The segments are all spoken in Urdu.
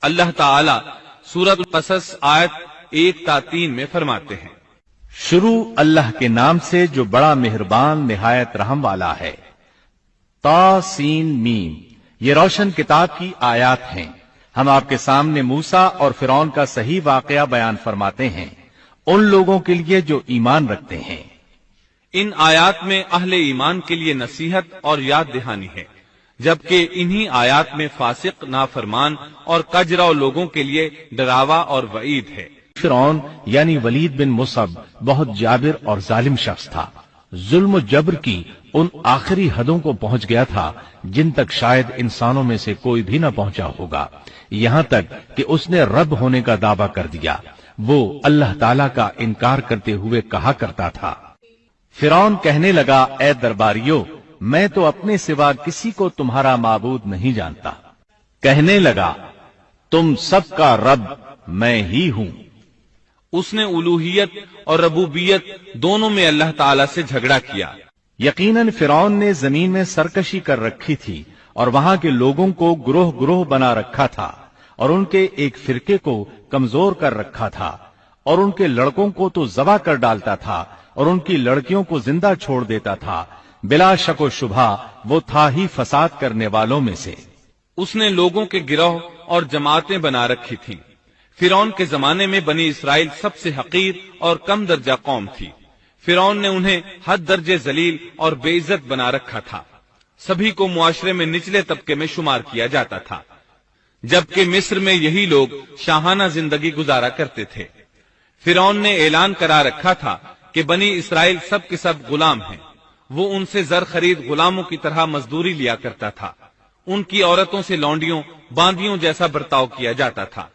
اللہ تعالی سورۃ القصص آیت 1 تا 3 میں فرماتے ہیں، شروع اللہ کے نام سے جو بڑا مہربان نہایت رحم والا ہے۔ تا سین میم، یہ روشن کتاب کی آیات ہیں۔ ہم آپ کے سامنے موسیٰ اور فرعون کا صحیح واقعہ بیان فرماتے ہیں ان لوگوں کے لیے جو ایمان رکھتے ہیں۔ ان آیات میں اہل ایمان کے لیے نصیحت اور یاد دہانی ہے، جبکہ انہی آیات میں فاسق، نافرمان اور کجرو لوگوں کے لیے ڈراوا اور وعید ہے۔ فرعون یعنی ولید بن مصعب بہت جابر اور ظالم شخص تھا۔ ظلم و جبر کی ان آخری حدوں کو پہنچ گیا تھا جن تک شاید انسانوں میں سے کوئی بھی نہ پہنچا ہوگا، یہاں تک کہ اس نے رب ہونے کا دعویٰ کر دیا۔ وہ اللہ تعالیٰ کا انکار کرتے ہوئے کہا کرتا تھا۔ فرعون کہنے لگا، اے درباریوں، میں تو اپنے سوا کسی کو تمہارا معبود نہیں جانتا۔ کہنے لگا، تم سب کا رب میں ہی ہوں۔ اس نے الوہیت اور ربوبیت دونوں میں اللہ تعالی سے جھگڑا کیا۔ یقیناً فرعون نے زمین میں سرکشی کر رکھی تھی اور وہاں کے لوگوں کو گروہ گروہ بنا رکھا تھا اور ان کے ایک فرقے کو کمزور کر رکھا تھا اور ان کے لڑکوں کو تو ذبح کر ڈالتا تھا اور ان کی لڑکیوں کو زندہ چھوڑ دیتا تھا۔ بلا شک و شبہ وہ تھا ہی فساد کرنے والوں میں سے۔ اس نے لوگوں کے گروہ اور جماعتیں بنا رکھی تھیں۔ فرعون کے زمانے میں بنی اسرائیل سب سے حقیر اور کم درجہ قوم تھی۔ فرعون نے انہیں حد درجے ذلیل اور بے عزت بنا رکھا تھا۔ سبھی کو معاشرے میں نچلے طبقے میں شمار کیا جاتا تھا، جبکہ مصر میں یہی لوگ شاہانہ زندگی گزارا کرتے تھے۔ فرعون نے اعلان کرا رکھا تھا کہ بنی اسرائیل سب کے سب غلام ہیں۔ وہ ان سے زر خرید غلاموں کی طرح مزدوری لیا کرتا تھا۔ ان کی عورتوں سے لونڈیوں باندیوں جیسا برتاؤ کیا جاتا تھا۔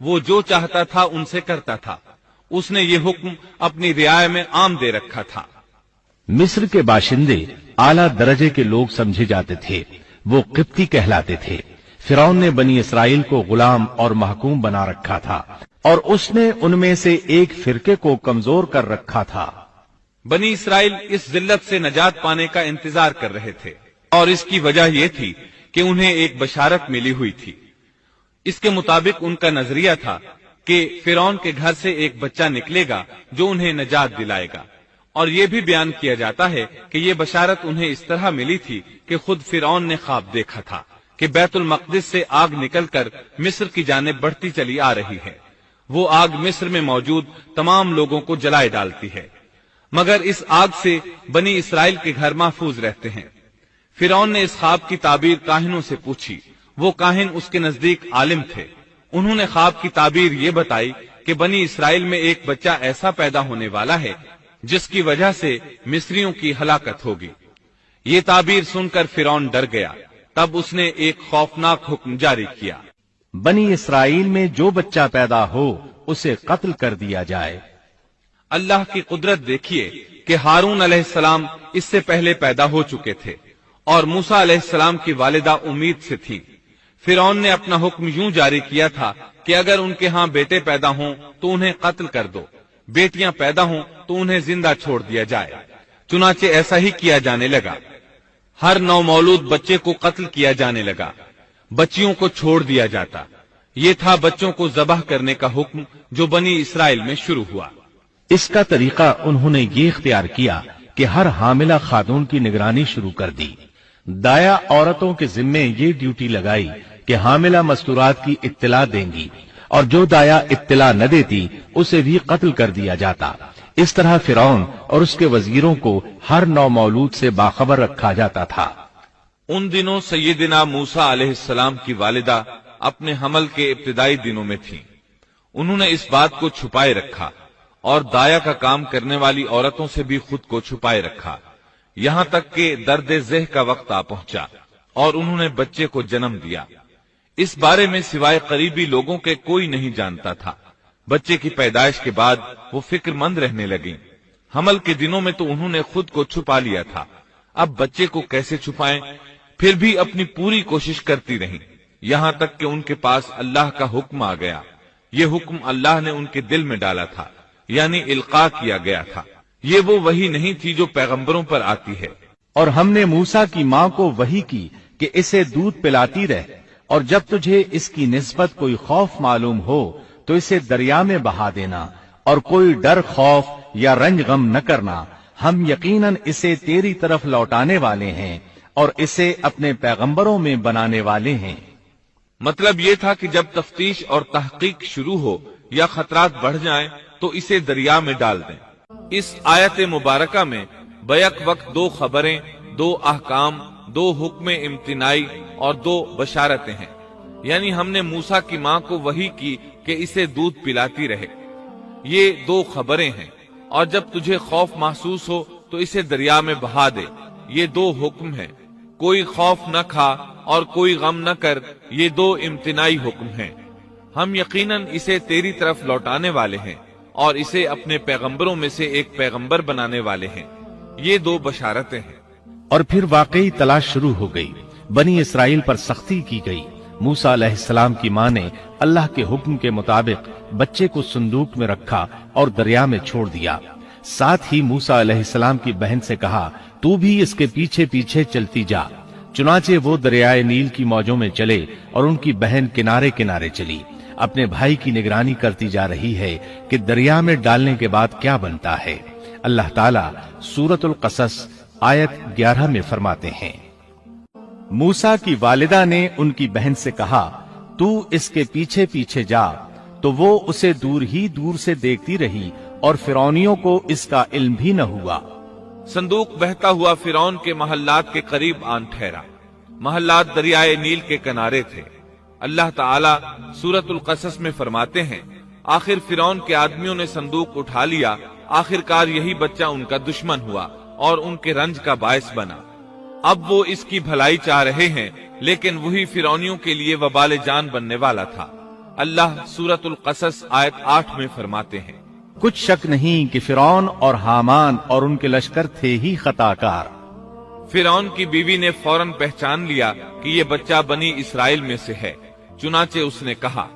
وہ جو چاہتا تھا ان سے کرتا تھا۔ اس نے یہ حکم اپنی رعایا میں عام دے رکھا تھا۔ مصر کے باشندے اعلیٰ درجے کے لوگ سمجھے جاتے تھے، وہ قبطی کہلاتے تھے۔ فرعون نے بنی اسرائیل کو غلام اور محکوم بنا رکھا تھا اور اس نے ان میں سے ایک فرقے کو کمزور کر رکھا تھا۔ بنی اسرائیل اس ذلت سے نجات پانے کا انتظار کر رہے تھے، اور اس کی وجہ یہ تھی کہ انہیں ایک بشارت ملی ہوئی تھی۔ اس کے مطابق ان کا نظریہ تھا کہ فرعون کے گھر سے ایک بچہ نکلے گا جو انہیں نجات دلائے گا، اور یہ بھی بیان کیا جاتا ہے کہ یہ بشارت انہیں اس طرح ملی تھی کہ خود فرعون نے خواب دیکھا تھا کہ بیت المقدس سے آگ نکل کر مصر کی جانب بڑھتی چلی آ رہی ہے۔ وہ آگ مصر میں موجود تمام لوگوں کو جلائے ڈالتی ہے، مگر اس آگ سے بنی اسرائیل کے گھر محفوظ رہتے ہیں۔ فرعون نے اس خواب کی تعبیر کاہنوں سے پوچھی۔ وہ کاہن اس کے نزدیک عالم تھے۔ انہوں نے خواب کی تعبیر یہ بتائی کہ بنی اسرائیل میں ایک بچہ ایسا پیدا ہونے والا ہے جس کی وجہ سے مصریوں کی ہلاکت ہوگی۔ یہ تعبیر سن کر فرعون ڈر گیا۔ تب اس نے ایک خوفناک حکم جاری کیا، بنی اسرائیل میں جو بچہ پیدا ہو اسے قتل کر دیا جائے۔ اللہ کی قدرت دیکھیے کہ ہارون علیہ السلام اس سے پہلے پیدا ہو چکے تھے اور موسیٰ علیہ السلام کی والدہ امید سے تھی۔ فرعون نے اپنا حکم یوں جاری کیا تھا کہ اگر ان کے ہاں بیٹے پیدا ہوں تو انہیں قتل کر دو، بیٹیاں پیدا ہوں تو انہیں زندہ چھوڑ دیا جائے۔ چنانچہ ایسا ہی کیا جانے لگا۔ ہر نو مولود بچے کو قتل کیا جانے لگا، بچیوں کو چھوڑ دیا جاتا۔ یہ تھا بچوں کو ذبح کرنے کا حکم جو بنی اسرائیل میں شروع ہوا۔ اس کا طریقہ انہوں نے یہ اختیار کیا کہ ہر حاملہ خاتون کی نگرانی شروع کر دی۔ دایا عورتوں کے ذمے یہ ڈیوٹی لگائی کہ حاملہ مستورات کی اطلاع دیں گی، اور جو دایا اطلاع نہ دیتی اسے بھی قتل کر دیا جاتا۔ اس طرح فرعون اور اس کے وزیروں کو ہر نو مولود سے باخبر رکھا جاتا تھا۔ ان دنوں سیدنا موسیٰ علیہ السلام کی والدہ اپنے حمل کے ابتدائی دنوں میں تھیں۔ انہوں نے اس بات کو چھپائے رکھا اور دایا کا کام کرنے والی عورتوں سے بھی خود کو چھپائے رکھا، یہاں تک کہ درد ذہ کا وقت آ پہنچا اور انہوں نے بچے کو جنم دیا۔ اس بارے میں سوائے قریبی لوگوں کے کوئی نہیں جانتا تھا۔ بچے کی پیدائش کے بعد وہ فکر مند رہنے لگیں۔ حمل کے دنوں میں تو انہوں نے خود کو چھپا لیا تھا، اب بچے کو کیسے چھپائیں؟ پھر بھی اپنی پوری کوشش کرتی رہیں، یہاں تک کہ ان کے پاس اللہ کا حکم آ گیا۔ یہ حکم اللہ نے ان کے دل میں ڈالا تھا، یعنی القاء کیا گیا تھا۔ یہ وہ وحی نہیں تھی جو پیغمبروں پر آتی ہے۔ اور ہم نے موسیٰ کی ماں کو وحی کی کہ اسے دودھ پلاتی رہ اور جب تجھے اس کی نسبت کوئی خوف معلوم ہو تو اسے دریا میں بہا دینا، اور کوئی ڈر خوف یا رنج غم نہ کرنا، ہم یقیناً اسے تیری طرف لوٹانے والے ہیں اور اسے اپنے پیغمبروں میں بنانے والے ہیں۔ مطلب یہ تھا کہ جب تفتیش اور تحقیق شروع ہو یا خطرات بڑھ جائیں تو اسے دریا میں ڈال دیں۔ اس آیت مبارکہ میں بیک وقت دو خبریں، دو احکام، دو حکم امتناعی اور دو بشارتیں ہیں، یعنی ہم نے موسیٰ کی ماں کو وحی کی کہ اسے دودھ پلاتی رہے، یہ دو خبریں ہیں، اور جب تجھے خوف محسوس ہو تو اسے دریا میں بہا دے، یہ دو حکم ہیں، کوئی خوف نہ کھا اور کوئی غم نہ کر، یہ دو امتناعی حکم ہیں، ہم یقیناً اسے تیری طرف لوٹانے والے ہیں اور اسے اپنے پیغمبروں میں سے ایک پیغمبر بنانے والے ہیں، یہ دو بشارتیں ہیں۔ اور پھر واقعی تلاش شروع ہو گئی، بنی اسرائیل پر سختی کی گئی۔ موسیٰ علیہ السلام کی ماں نے اللہ کے حکم کے مطابق بچے کو صندوق میں رکھا اور دریا میں چھوڑ دیا۔ ساتھ ہی موسیٰ علیہ السلام کی بہن سے کہا، تو بھی اس کے پیچھے پیچھے چلتی جا۔ چنانچہ وہ دریائے نیل کی موجوں میں چلے اور ان کی بہن کنارے کنارے چلی، اپنے بھائی کی نگرانی کرتی جا رہی ہے کہ دریا میں ڈالنے کے بعد کیا بنتا ہے۔ اللہ تعالیٰ سورۃ القصص آیت 11 میں فرماتے ہیں، موسیٰ کی والدہ نے ان کی بہن سے کہا، تو اس کے پیچھے پیچھے جا، تو وہ اسے دور ہی دور سے دیکھتی رہی اور فرعونیوں کو اس کا علم بھی نہ ہوا۔ صندوق بہتا ہوا فرعون کے محلات کے قریب آن ٹھہرا۔ محلات دریائے نیل کے کنارے تھے۔ اللہ تعالیٰ سورۃ القصص میں فرماتے ہیں، آخر فرعون کے آدمیوں نے صندوق اٹھا لیا، آخرکار یہی بچہ ان کا دشمن ہوا اور ان کے رنج کا باعث بنا۔ اب وہ اس کی بھلائی چاہ رہے ہیں، لیکن وہی فرعونیوں کے لیے وبال جان بننے والا تھا۔ اللہ سورۃ القصص آیت 8 میں فرماتے ہیں، کچھ شک نہیں کہ فرعون اور حامان اور ان کے لشکر تھے ہی خطا کار۔ فرعون کی بیوی نے فوراً پہچان لیا کہ یہ بچہ بنی اسرائیل میں سے ہے، چنانچہ اس نے کہا،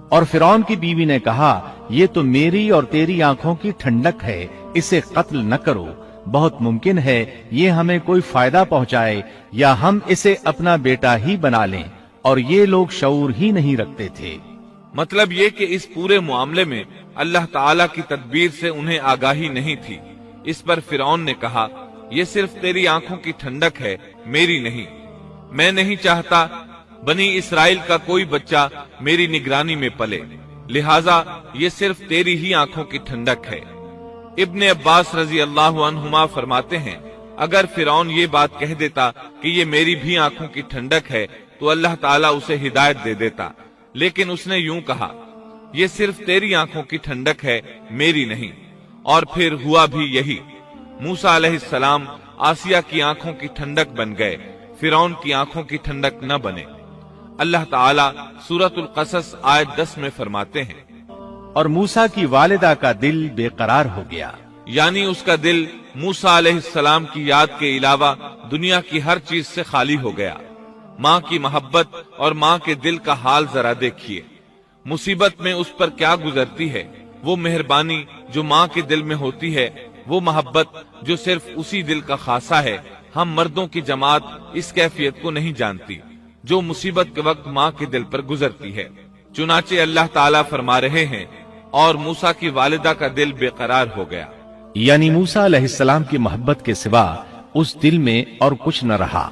اور فرعون کی بیوی نے کہا، یہ تو میری اور تیری آنکھوں کی ٹھنڈک ہے، اسے قتل نہ کرو، بہت ممکن ہے یہ ہمیں کوئی فائدہ پہنچائے یا ہم اسے اپنا بیٹا ہی بنا لیں، اور یہ لوگ شعور ہی نہیں رکھتے تھے۔ مطلب یہ کہ اس پورے معاملے میں اللہ تعالیٰ کی تدبیر سے انہیں آگاہی نہیں تھی۔ اس پر فرعون نے کہا، یہ صرف تیری آنکھوں کی ٹھنڈک ہے، میری نہیں۔ میں نہیں چاہتا بنی اسرائیل کا کوئی بچہ میری نگرانی میں پلے، لہٰذا یہ صرف تیری ہی آنکھوں کی ٹھنڈک ہے۔ ابن عباس رضی اللہ عنہما فرماتے ہیں، اگر فرعون یہ بات کہہ دیتا کہ یہ میری بھی آنکھوں کی ٹھنڈک ہے تو اللہ تعالیٰ اسے ہدایت دے دیتا، لیکن اس نے یوں کہا، یہ صرف تیری آنکھوں کی ٹھنڈک ہے، میری نہیں۔ اور پھر ہوا بھی یہی، موسیٰ علیہ السلام آسیہ کی آنکھوں کی ٹھنڈک بن گئے، فرعون کی آنکھوں کی ٹھنڈک نہ بنے۔ اللہ تعالیٰ سورۃ القصص آیت 10 میں فرماتے ہیں، اور موسیٰ کی والدہ کا دل بے قرار ہو گیا، یعنی اس کا دل موسیٰ علیہ السلام کی یاد کے علاوہ دنیا کی ہر چیز سے خالی ہو گیا۔ ماں کی محبت اور ماں کے دل کا حال ذرا دیکھیے، مصیبت میں اس پر کیا گزرتی ہے، وہ مہربانی جو ماں کے دل میں ہوتی ہے، وہ محبت جو صرف اسی دل کا خاصہ ہے۔ ہم مردوں کی جماعت اس کیفیت کو نہیں جانتی جو مصیبت کے وقت ماں کے دل پر گزرتی ہے۔ چنانچہ اللہ تعالیٰ فرما رہے ہیں، اور موسیٰ کی والدہ کا دل بے قرار ہو گیا، یعنی موسیٰ علیہ السلام کی محبت کے سوا اس دل میں اور کچھ نہ رہا۔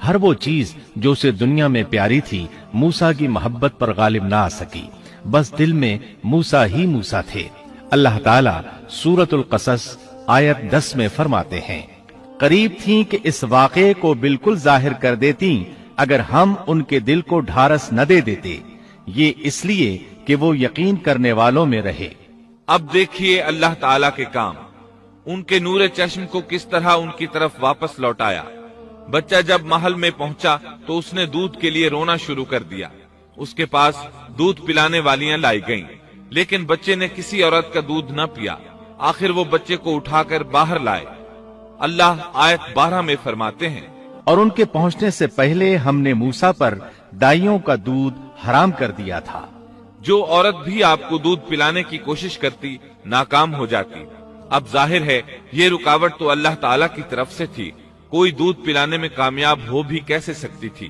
ہر وہ چیز جو اسے دنیا میں پیاری تھی موسیٰ کی محبت پر غالب نہ آ سکی، بس دل میں موسیٰ ہی موسیٰ تھے۔ اللہ تعالیٰ سورۃ القصص آیت 10 میں فرماتے ہیں، قریب تھیں کہ اس واقعے کو بالکل ظاہر کر دیتی اگر ہم ان کے دل کو ڈھارس نہ دے دیتے، یہ اس لیے کہ وہ یقین کرنے والوں میں رہے۔ اب دیکھیے اللہ تعالیٰ کے کام، ان کے نور چشم کو کس طرح ان کی طرف واپس لوٹایا۔ بچہ جب محل میں پہنچا تو اس نے دودھ کے لیے رونا شروع کر دیا۔ اس کے پاس دودھ پلانے والیاں لائی گئیں، لیکن بچے نے کسی عورت کا دودھ نہ پیا۔ آخر وہ بچے کو اٹھا کر باہر لائے۔ اللہ آیت 12 میں فرماتے ہیں، اور ان کے پہنچنے سے پہلے ہم نے موسیٰ پر دائیوں کا دودھ حرام کر دیا تھا۔ جو عورت بھی آپ کو دودھ پلانے کی کوشش کرتی ناکام ہو جاتی۔ اب ظاہر ہے یہ رکاوٹ تو اللہ تعالیٰ کی طرف سے تھی، کوئی دودھ پلانے میں کامیاب ہو بھی کیسے سکتی تھی۔